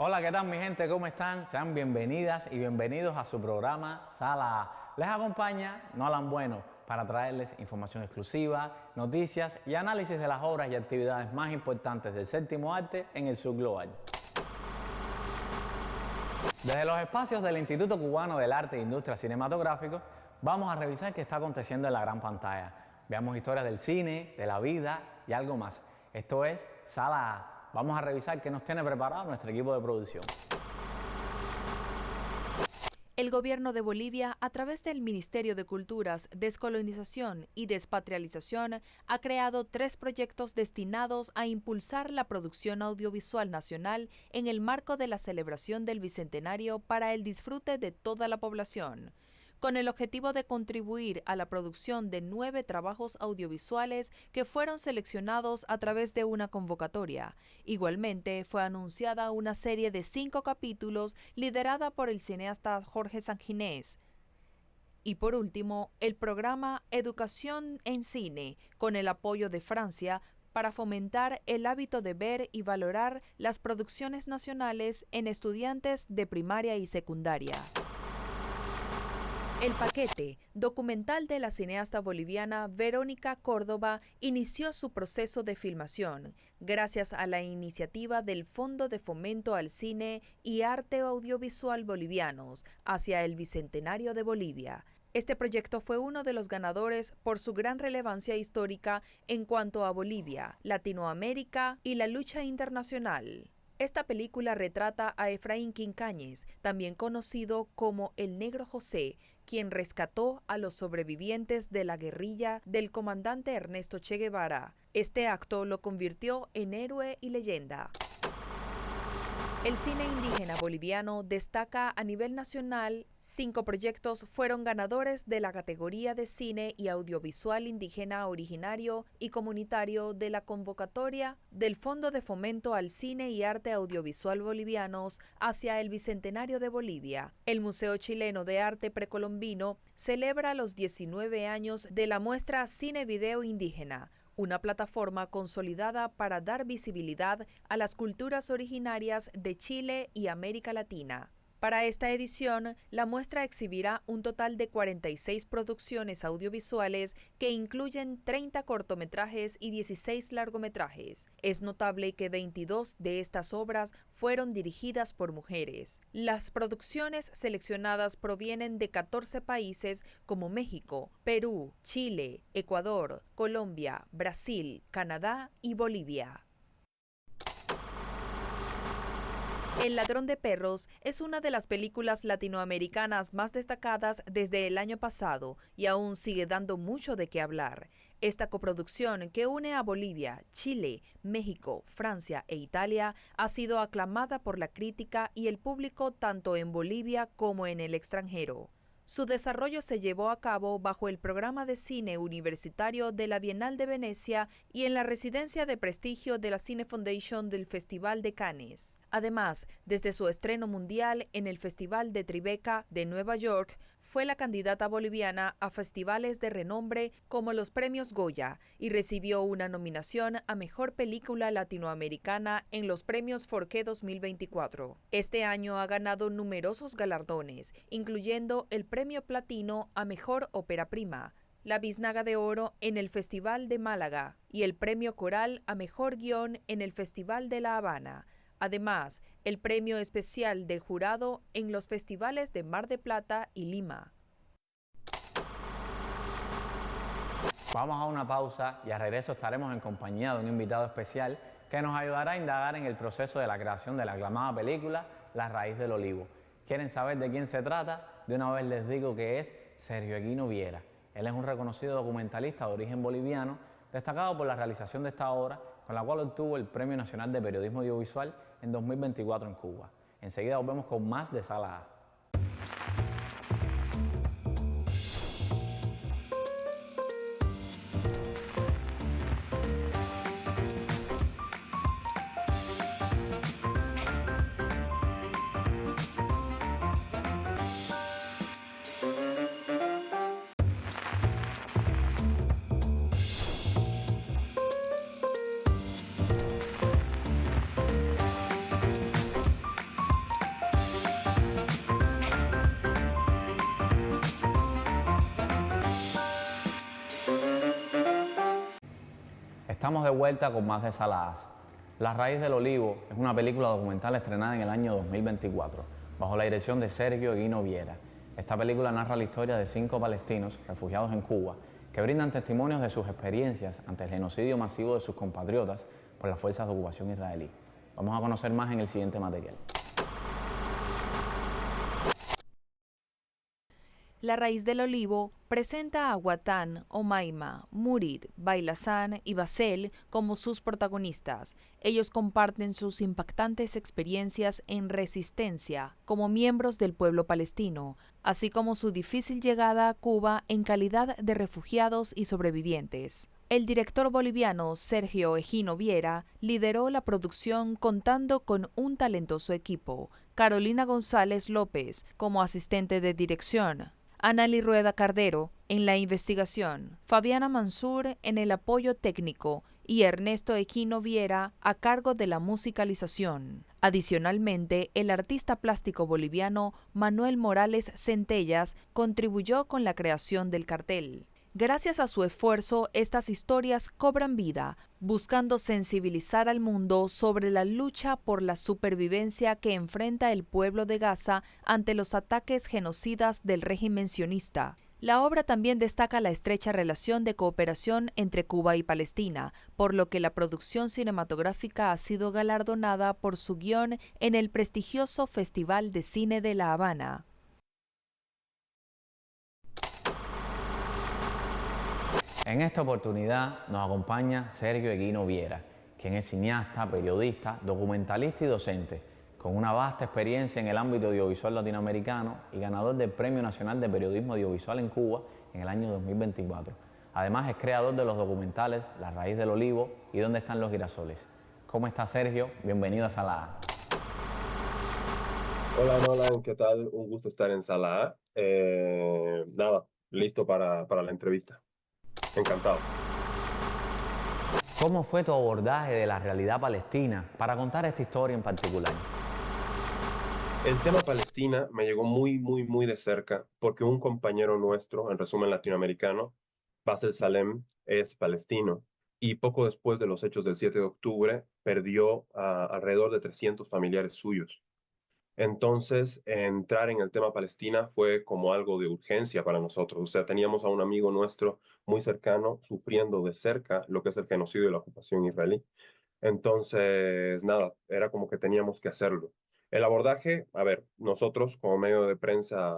Hola, ¿qué tal mi gente? ¿Cómo están? Sean bienvenidas y bienvenidos a su programa Sala A. Les acompaña Nolan Bueno para traerles información exclusiva, noticias y análisis de las obras y actividades más importantes del séptimo arte en el sur global. Desde los espacios del Instituto Cubano del Arte e Industria Cinematográficos, vamos a revisar qué está aconteciendo en la gran pantalla. Veamos historias del cine, de la vida y algo más. Esto es Sala A. Vamos a revisar qué nos tiene preparado nuestro equipo de producción. El gobierno de Bolivia, a través del Ministerio de Culturas, Descolonización y Despatrialización, ha creado 3 proyectos destinados a impulsar la producción audiovisual nacional en el marco de la celebración del Bicentenario para el disfrute de toda la población, con el objetivo de contribuir a la producción de 9 trabajos audiovisuales que fueron seleccionados a través de una convocatoria. Igualmente, fue anunciada una serie de 5 capítulos liderada por el cineasta Jorge Sanginés. Y por último, el programa Educación en Cine, con el apoyo de Francia, para fomentar el hábito de ver y valorar las producciones nacionales en estudiantes de primaria y secundaria. El paquete documental de la cineasta boliviana Verónica Córdoba inició su proceso de filmación gracias a la iniciativa del Fondo de Fomento al Cine y Arte Audiovisual Bolivianos hacia el Bicentenario de Bolivia. Este proyecto fue uno de los ganadores por su gran relevancia histórica en cuanto a Bolivia, Latinoamérica y la lucha internacional. Esta película retrata a Efraín Quincañez, también conocido como el Negro José, quien rescató a los sobrevivientes de la guerrilla del comandante Ernesto Che Guevara. Este acto lo convirtió en héroe y leyenda. El cine indígena boliviano destaca a nivel nacional. 5 proyectos fueron ganadores de la categoría de cine y audiovisual indígena originario y comunitario de la convocatoria del Fondo de Fomento al Cine y Arte Audiovisual Bolivianos hacia el Bicentenario de Bolivia. El Museo Chileno de Arte Precolombino celebra los 19 años de la muestra Cine Video Indígena, una plataforma consolidada para dar visibilidad a las culturas originarias de Chile y América Latina. Para esta edición, la muestra exhibirá un total de 46 producciones audiovisuales que incluyen 30 cortometrajes y 16 largometrajes. Es notable que 22 de estas obras fueron dirigidas por mujeres. Las producciones seleccionadas provienen de 14 países como México, Perú, Chile, Ecuador, Colombia, Brasil, Canadá y Bolivia. El ladrón de perros es una de las películas latinoamericanas más destacadas desde el año pasado y aún sigue dando mucho de qué hablar. Esta coproducción que une a Bolivia, Chile, México, Francia e Italia ha sido aclamada por la crítica y el público tanto en Bolivia como en el extranjero. Su desarrollo se llevó a cabo bajo el programa de cine universitario de la Bienal de Venecia y en la residencia de prestigio de la Cine Foundation del Festival de Cannes. Además, desde su estreno mundial en el Festival de Tribeca de Nueva York, fue la candidata boliviana a festivales de renombre como los Premios Goya y recibió una nominación a Mejor Película Latinoamericana en los Premios Forqué 2024. Este año ha ganado numerosos galardones, incluyendo el Premio Platino a Mejor Ópera Prima, la Biznaga de Oro en el Festival de Málaga y el Premio Coral a Mejor Guión en el Festival de La Habana. Además, el premio especial de jurado en los festivales de Mar de Plata y Lima. Vamos a una pausa y al regreso estaremos en compañía de un invitado especial que nos ayudará a indagar en el proceso de la creación de la aclamada película La Raíz del Olivo. ¿Quieren saber de quién se trata? De una vez les digo que es Sergio Eguino Viera. Él es un reconocido documentalista de origen boliviano, destacado por la realización de esta obra, con la cual obtuvo el Premio Nacional de Periodismo Audiovisual en 2024 en Cuba. Enseguida volvemos con más de Sala A. Estamos de vuelta con más de Sala As. La raíz del olivo es una película documental estrenada en el año 2024, bajo la dirección de Sergio Eguino Viera. Esta película narra la historia de 5 palestinos refugiados en Cuba que brindan testimonios de sus experiencias ante el genocidio masivo de sus compatriotas por las fuerzas de ocupación israelí. Vamos a conocer más en el siguiente material. La raíz del olivo presenta a Watan, Omaima, Murid, Bailasan y Basel como sus protagonistas. Ellos comparten sus impactantes experiencias en resistencia como miembros del pueblo palestino, así como su difícil llegada a Cuba en calidad de refugiados y sobrevivientes. El director boliviano Sergio Eguino Viera lideró la producción contando con un talentoso equipo: Carolina González López como asistente de dirección, Anali Rueda Cardero en la investigación, Fabiana Mansur en el apoyo técnico y Ernesto Eguino Viera a cargo de la musicalización. Adicionalmente, el artista plástico boliviano Manuel Morales Centellas contribuyó con la creación del cartel. Gracias a su esfuerzo, estas historias cobran vida, buscando sensibilizar al mundo sobre la lucha por la supervivencia que enfrenta el pueblo de Gaza ante los ataques genocidas del régimen sionista. La obra también destaca la estrecha relación de cooperación entre Cuba y Palestina, por lo que la producción cinematográfica ha sido galardonada por su guión en el prestigioso Festival de Cine de La Habana. En esta oportunidad nos acompaña Sergio Eguino Viera, quien es cineasta, periodista, documentalista y docente, con una vasta experiencia en el ámbito audiovisual latinoamericano y ganador del Premio Nacional de Periodismo Audiovisual en Cuba en el año 2024. Además es creador de los documentales La Raíz del Olivo y ¿Dónde están los girasoles? ¿Cómo está, Sergio? Bienvenido a Sala A. Hola Nolan, ¿qué tal? Un gusto estar en Sala A. Nada, listo para la entrevista. Encantado. ¿Cómo fue tu abordaje de la realidad palestina para contar esta historia en particular? El tema Palestina me llegó muy de cerca porque un compañero nuestro, en resumen latinoamericano, Basel Salem, es palestino y poco después de los hechos del 7 de octubre perdió a alrededor de 300 familiares suyos. Entonces, entrar en el tema Palestina fue como algo de urgencia para nosotros. O sea, teníamos a un amigo nuestro muy cercano sufriendo de cerca lo que es el genocidio y la ocupación israelí. Entonces, nada, era como que teníamos que hacerlo. El abordaje, a ver, nosotros como medio de prensa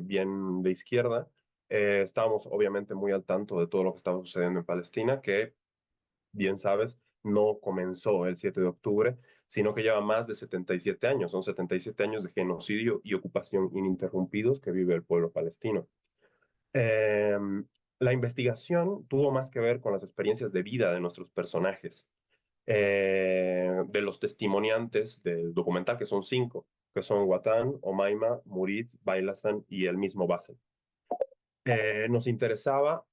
bien de izquierda, estábamos obviamente muy al tanto de todo lo que estaba sucediendo en Palestina, que bien sabes, no comenzó el 7 de octubre, sino que lleva más de 77 años. Son 77 años de genocidio y ocupación ininterrumpidos que vive el pueblo palestino. Eh, la investigación tuvo más que ver con las experiencias de vida de nuestros personajes, de los testimoniantes del documental, que son 5, que son Watan, Omaima, Murid, Bailasan y el mismo Basel. Nos interesaba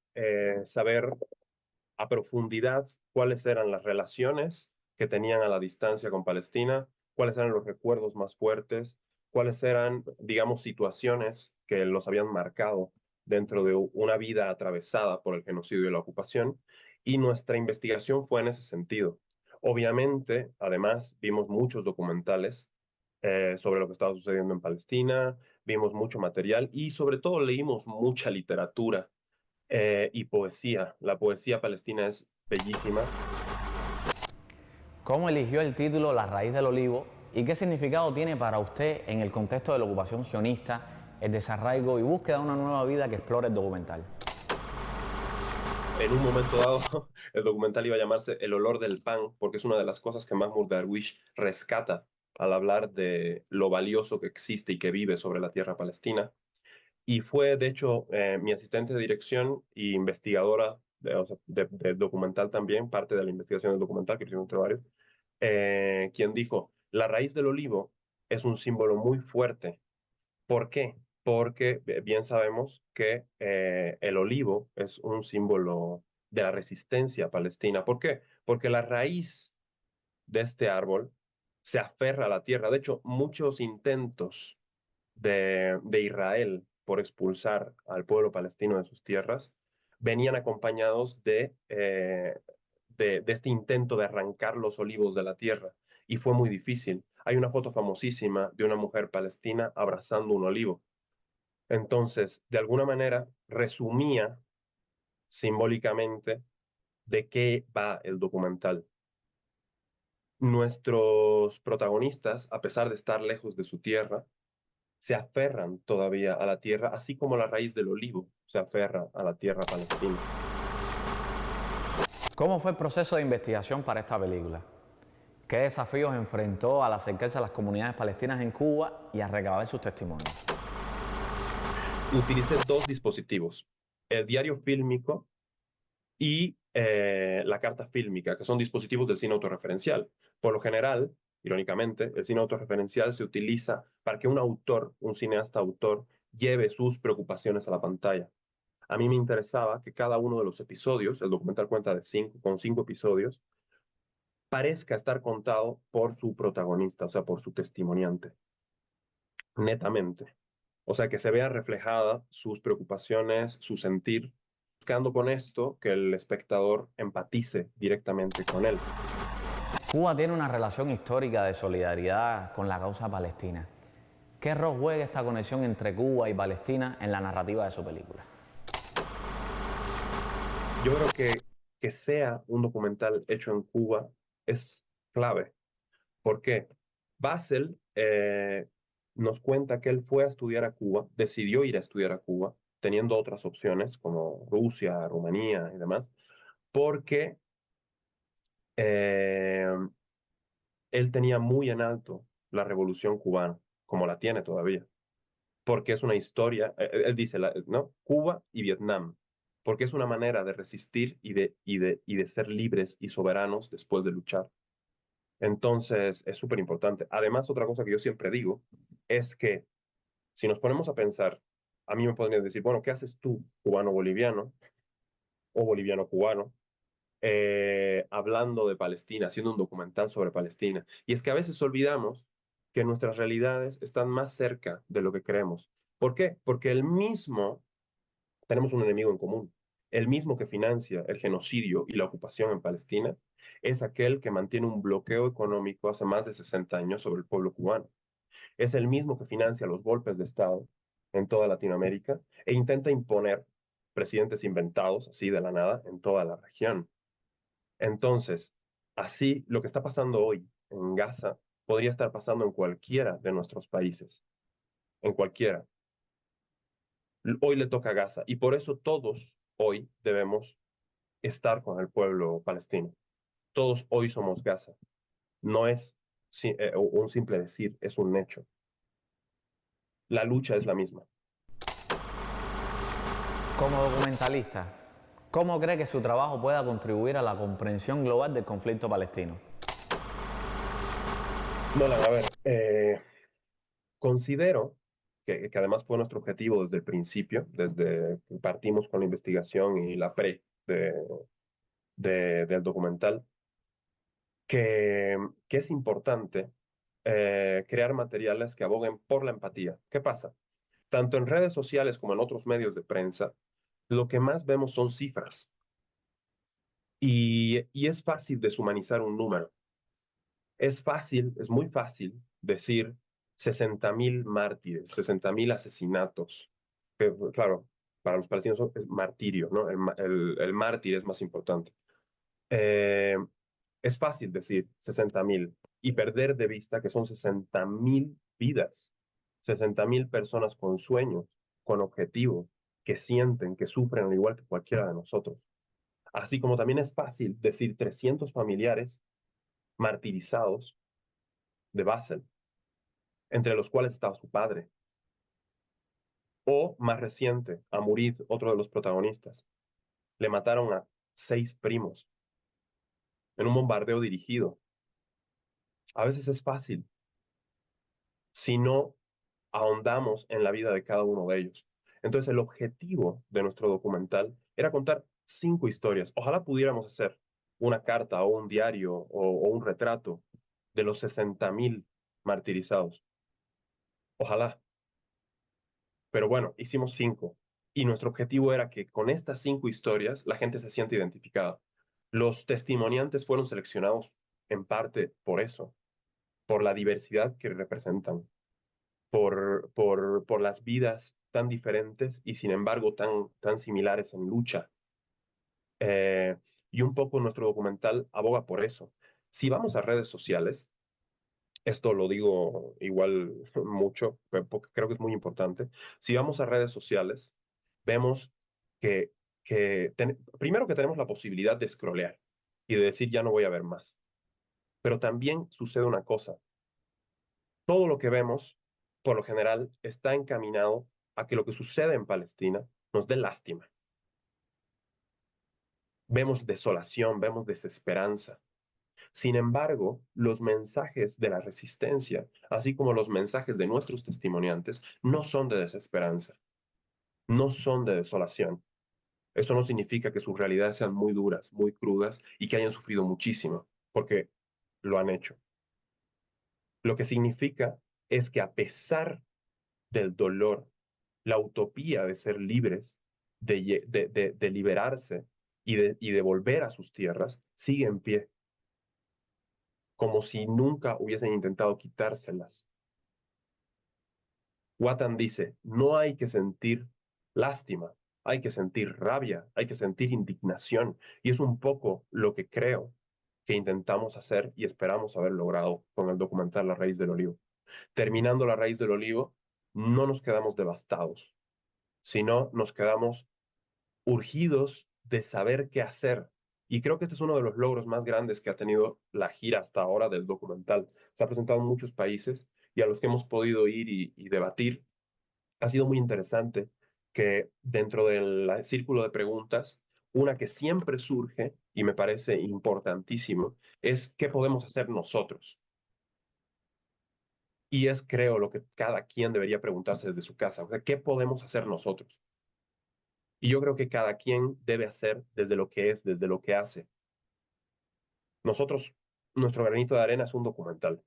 saber a profundidad cuáles eran las relaciones que tenían a la distancia con Palestina, cuáles eran los recuerdos más fuertes, cuáles eran, digamos, situaciones que los habían marcado dentro de una vida atravesada por el genocidio y la ocupación, y nuestra investigación fue en ese sentido. Obviamente, además, vimos muchos documentales sobre lo que estaba sucediendo en Palestina, vimos mucho material y sobre todo leímos mucha literatura y poesía. La poesía palestina es bellísima. ¿Cómo eligió el título La Raíz del Olivo y qué significado tiene para usted en el contexto de la ocupación sionista, el desarraigo y búsqueda de una nueva vida que explora el documental? En un momento dado, el documental iba a llamarse El olor del pan, porque es una de las cosas que Mahmoud Darwish rescata al hablar de lo valioso que existe y que vive sobre la tierra palestina. Y fue, de hecho, mi asistente de dirección y investigadora o sea, de documental también, parte de la investigación del documental, que hicimos entre varios, quien dijo, la raíz del olivo es un símbolo muy fuerte. ¿Por qué? Porque bien sabemos que el olivo es un símbolo de la resistencia palestina. ¿Por qué? Porque la raíz de este árbol se aferra a la tierra. De hecho, muchos intentos de Israel por expulsar al pueblo palestino de sus tierras venían acompañados de este intento de arrancar los olivos de la tierra. Y fue muy difícil. Hay una foto famosísima de una mujer palestina abrazando un olivo. Entonces, de alguna manera, resumía simbólicamente de qué va el documental. Nuestros protagonistas, a pesar de estar lejos de su tierra, se aferran todavía a la tierra, así como la raíz del olivo se aferra a la tierra palestina. ¿Cómo fue el proceso de investigación para esta película? ¿Qué desafíos enfrentó al acercarse a las comunidades palestinas en Cuba y a recabar sus testimonios? Utilicé dos dispositivos, el diario fílmico y la carta fílmica, que son dispositivos del cine autorreferencial. Por lo general, irónicamente, el cine autorreferencial se utiliza para que un autor, un cineasta autor, lleve sus preocupaciones a la pantalla. A mí me interesaba que cada uno de los episodios, el documental cuenta con 5 episodios, parezca estar contado por su protagonista, o sea, por su testimoniante, netamente. O sea, que se vea reflejada sus preocupaciones, su sentir, buscando con esto que el espectador empatice directamente con él. Cuba tiene una relación histórica de solidaridad con la causa palestina. ¿Qué rol juega esta conexión entre Cuba y Palestina en la narrativa de su película? Yo creo que sea un documental hecho en Cuba es clave. ¿Por qué? Basel nos cuenta que él fue a estudiar a Cuba, decidió ir a estudiar a Cuba, teniendo otras opciones como Rusia, Rumanía y demás, porque eh, él tenía muy en alto la revolución cubana, como la tiene todavía, porque es una historia, él dice, ¿no? Cuba y Vietnam, porque es una manera de resistir y de ser libres y soberanos después de luchar. Entonces, es súper importante. Además, otra cosa que yo siempre digo es que si nos ponemos a pensar, a mí me podrían decir, bueno, ¿qué haces tú, cubano-boliviano o boliviano-cubano, hablando de Palestina, haciendo un documental sobre Palestina? Y es que a veces olvidamos que nuestras realidades están más cerca de lo que creemos. ¿Por qué? Porque tenemos un enemigo en común. El mismo que financia el genocidio y la ocupación en Palestina es aquel que mantiene un bloqueo económico hace más de 60 años sobre el pueblo cubano. Es el mismo que financia los golpes de Estado en toda Latinoamérica e intenta imponer presidentes inventados, así de la nada, en toda la región. Entonces, así lo que está pasando hoy en Gaza podría estar pasando en cualquiera de nuestros países, en cualquiera. Hoy le toca a Gaza y por eso todos hoy debemos estar con el pueblo palestino. Todos hoy somos Gaza. No es un simple decir, es un hecho. La lucha es la misma. Como documentalista, ¿cómo cree que su trabajo pueda contribuir a la comprensión global del conflicto palestino? Nolan, a ver, considero que además fue nuestro objetivo desde el principio, desde que partimos con la investigación y la del documental, que es importante crear materiales que aboguen por la empatía. ¿Qué pasa? Tanto en redes sociales como en otros medios de prensa, lo que más vemos son cifras. Y es fácil deshumanizar un número. Es fácil, es muy fácil decir 60.000 mártires, 60.000 asesinatos. Que, claro, para los palestinos es martirio, ¿no? El mártir es más importante. Eh, es fácil decir 60.000 y perder de vista que son 60.000 vidas, 60.000 personas con sueños, con objetivos, que sienten, que sufren al igual que cualquiera de nosotros. Así como también es fácil decir 300 familiares martirizados de Basel, entre los cuales estaba su padre. O, más reciente, a Murid, otro de los protagonistas. Le mataron a 6 primos en un bombardeo dirigido. A veces es fácil si no ahondamos en la vida de cada uno de ellos. Entonces, el objetivo de nuestro documental era contar 5 historias. Ojalá pudiéramos hacer una carta o un diario o un retrato de los 60.000 martirizados. Ojalá. Pero bueno, hicimos 5. Y nuestro objetivo era que con estas 5 historias la gente se sienta identificada. Los testimoniantes fueron seleccionados en parte por eso, por la diversidad que representan, por las vidas tan diferentes y sin embargo tan similares en lucha. Eh, y un poco nuestro documental aboga por eso. Si vamos a redes sociales, esto lo digo igual mucho, porque creo que es muy importante. Si vamos a redes sociales, vemos que, primero que tenemos la posibilidad de scrollear y de decir ya no voy a ver más. Pero también sucede una cosa. Todo lo que vemos, por lo general, está encaminado a que lo que sucede en Palestina nos dé lástima. Vemos desolación, vemos desesperanza. Sin embargo, los mensajes de la resistencia, así como los mensajes de nuestros testimoniantes, no son de desesperanza, no son de desolación. Eso no significa que sus realidades sean muy duras, muy crudas y que hayan sufrido muchísimo, porque lo han hecho. Lo que significa es que a pesar del dolor, la utopía de ser libres, de liberarse y de volver a sus tierras, sigue en pie, como si nunca hubiesen intentado quitárselas. Watan dice, no hay que sentir lástima, hay que sentir rabia, hay que sentir indignación. Y es un poco lo que creo que intentamos hacer y esperamos haber logrado con el documental La Raíz del Olivo. Terminando La Raíz del Olivo, no nos quedamos devastados, sino nos quedamos urgidos de saber qué hacer. Y creo que este es uno de los logros más grandes que ha tenido la gira hasta ahora del documental. Se ha presentado en muchos países y a los que hemos podido ir y debatir. Ha sido muy interesante que dentro del círculo de preguntas, una que siempre surge y me parece importantísimo es qué podemos hacer nosotros. Y es, creo, lo que cada quien debería preguntarse desde su casa. O sea, ¿qué podemos hacer nosotros? Y yo creo que cada quien debe hacer desde lo que es, desde lo que hace. Nosotros, nuestro granito de arena es un documental,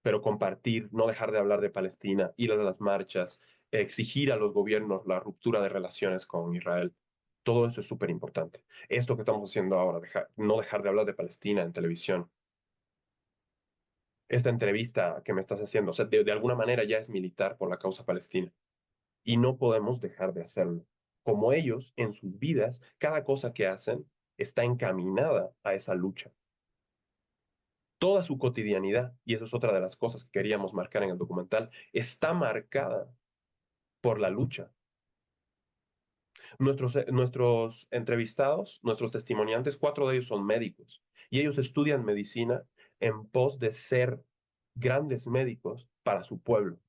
pero compartir, no dejar de hablar de Palestina, ir a las marchas, exigir a los gobiernos la ruptura de relaciones con Israel, todo eso es súper importante. Esto que estamos haciendo ahora, no dejar de hablar de Palestina en televisión, esta entrevista que me estás haciendo, o sea, de alguna manera ya es militar por la causa palestina y no podemos dejar de hacerlo. Como ellos, en sus vidas, cada cosa que hacen está encaminada a esa lucha. Toda su cotidianidad, y eso es otra de las cosas que queríamos marcar en el documental, está marcada por la lucha. Nuestros entrevistados, nuestros testimoniantes, 4 de ellos son médicos y ellos estudian medicina en pos de ser grandes médicos para su pueblo.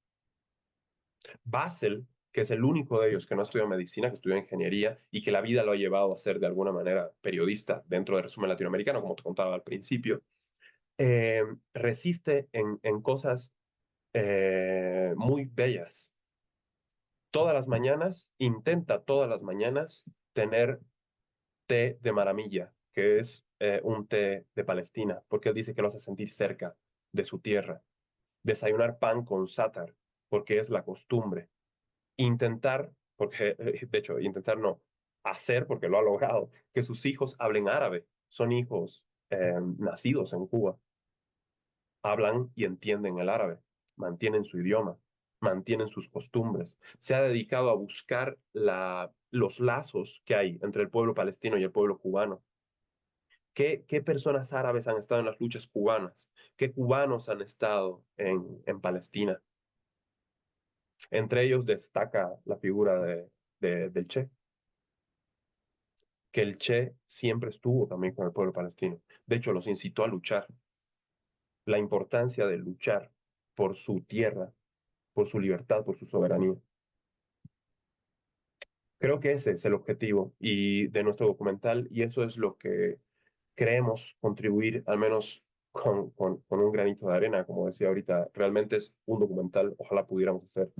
Basel, que es el único de ellos que no estudia medicina, que estudia ingeniería y que la vida lo ha llevado a ser de alguna manera periodista dentro de Resumen Latinoamericano, como te contaba al principio, resiste en cosas muy bellas. Todas las mañanas, intenta todas las mañanas tener té de maramilla, que es un té de Palestina, porque él dice que lo hace sentir cerca de su tierra. Desayunar pan con sátar, porque es la costumbre. Intentar, porque de hecho, intentar no, hacer, porque lo ha logrado, que sus hijos hablen árabe. Son hijos nacidos en Cuba. Hablan y entienden el árabe, mantienen su idioma, mantienen sus costumbres. Se ha dedicado a buscar los lazos que hay entre el pueblo palestino y el pueblo cubano. ¿Qué personas árabes han estado en las luchas cubanas? ¿Qué cubanos han estado en Palestina? Entre ellos destaca la figura del Che, que el Che siempre estuvo también con el pueblo palestino. De hecho, los incitó a luchar. La importancia de luchar por su tierra, por su libertad, por su soberanía. Creo que ese es el objetivo de nuestro documental y eso es lo que creemos contribuir, al menos con un granito de arena, como decía ahorita. Realmente es un documental, ojalá pudiéramos hacer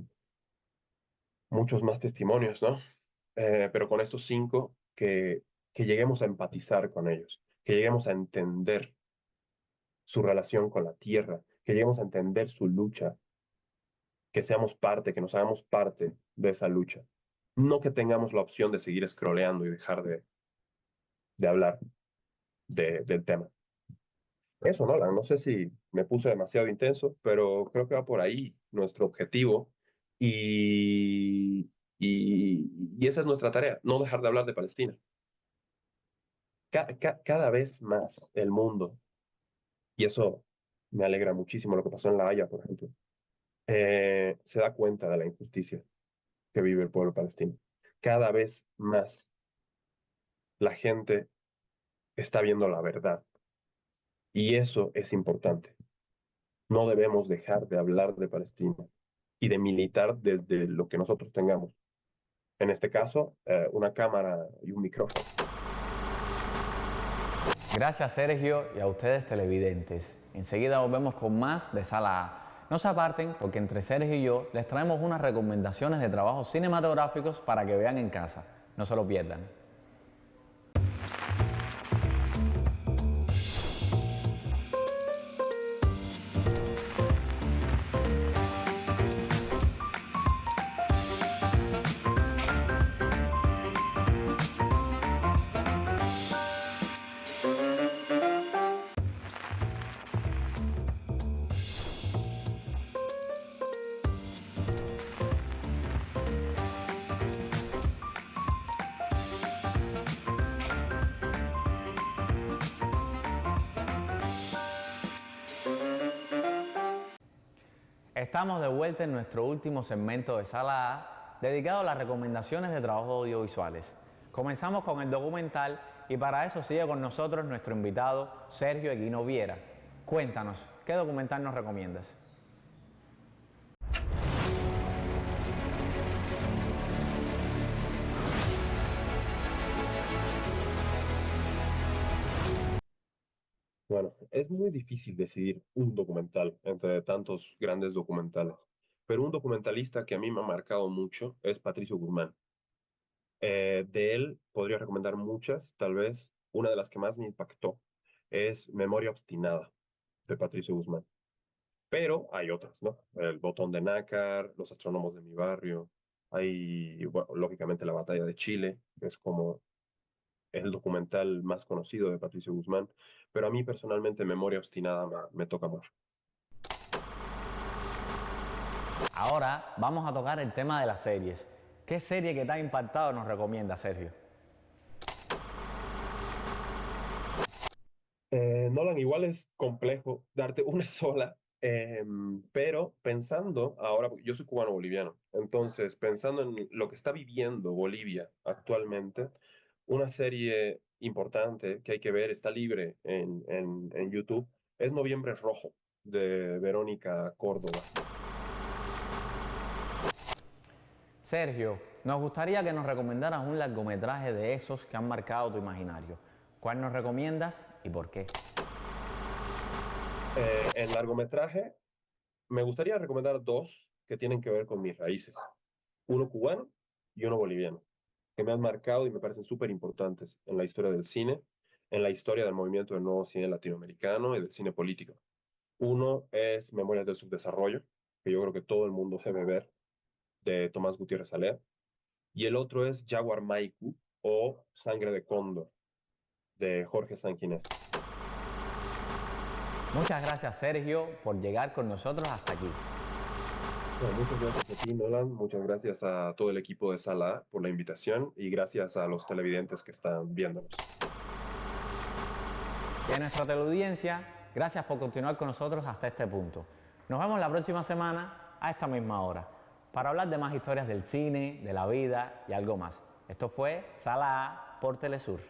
muchos más testimonios, ¿no? Pero con estos 5 que lleguemos a empatizar con ellos, que lleguemos a entender su relación con la tierra, que lleguemos a entender su lucha, que seamos parte, que nos hagamos parte de esa lucha. No que tengamos la opción de seguir scrolleando y dejar de hablar del tema. Eso, Nolan, no sé si me puse demasiado intenso, pero creo que va por ahí nuestro objetivo y, y esa es nuestra tarea, no dejar de hablar de Palestina. Cada vez más el mundo, y eso me alegra muchísimo lo que pasó en La Haya, por ejemplo, se da cuenta de la injusticia que vive el pueblo palestino. Cada vez más la gente está viendo la verdad y eso es importante. No debemos dejar de hablar de Palestina y de militar desde lo que nosotros tengamos. En este caso, una cámara y un micrófono. Gracias, Sergio, y a ustedes televidentes. Enseguida volvemos con más de Sala A. No se aparten porque entre Sergio y yo les traemos unas recomendaciones de trabajos cinematográficos para que vean en casa. No se lo pierdan. Estamos de vuelta en nuestro último segmento de Sala A, dedicado a las recomendaciones de trabajos audiovisuales. Comenzamos con el documental y para eso sigue con nosotros nuestro invitado Sergio Eguino Viera. Cuéntanos, ¿qué documental nos recomiendas? Bueno, es muy difícil decidir un documental entre tantos grandes documentales, pero un documentalista que a mí me ha marcado mucho es Patricio Guzmán. De él podría recomendar muchas, tal vez una de las que más me impactó es Memoria Obstinada de Patricio Guzmán. Pero hay otras, ¿no? El Botón de Nácar, Los Astrónomos de mi Barrio, hay, bueno, lógicamente La Batalla de Chile, que es como el documental más conocido de Patricio Guzmán, pero a mí personalmente Memoria Obstinada me toca mucho. Ahora vamos a tocar el tema de las series. ¿Qué serie que te ha impactado nos recomienda, Sergio? Nolan, igual es complejo darte una sola, pero pensando ahora, yo soy cubano-boliviano, entonces pensando en lo que está viviendo Bolivia actualmente, una serie importante que hay que ver, está libre en YouTube, es Noviembre Rojo de Verónica Córdoba. Sergio, nos gustaría que nos recomendaras un largometraje de esos que han marcado tu imaginario. ¿Cuál nos recomiendas y por qué? En largometraje, me gustaría recomendar dos que tienen que ver con mis raíces, uno cubano y uno boliviano, que me han marcado y me parecen súper importantes en la historia del cine, en la historia del movimiento del nuevo cine latinoamericano y del cine político. Uno es Memorias del Subdesarrollo, que yo creo que todo el mundo debe ver, de Tomás Gutiérrez Alea, y el otro es Jaguar Maiku o Sangre de Cóndor, de Jorge Sanguinés. Muchas gracias, Sergio, por llegar con nosotros hasta aquí. Bueno, muchas gracias a ti, Nolan. Muchas gracias a todo el equipo de Sala A por la invitación y gracias a los televidentes que están viéndonos. Y a nuestra teleaudiencia, gracias por continuar con nosotros hasta este punto. Nos vemos la próxima semana a esta misma hora para hablar de más historias del cine, de la vida y algo más. Esto fue Sala A por Telesur.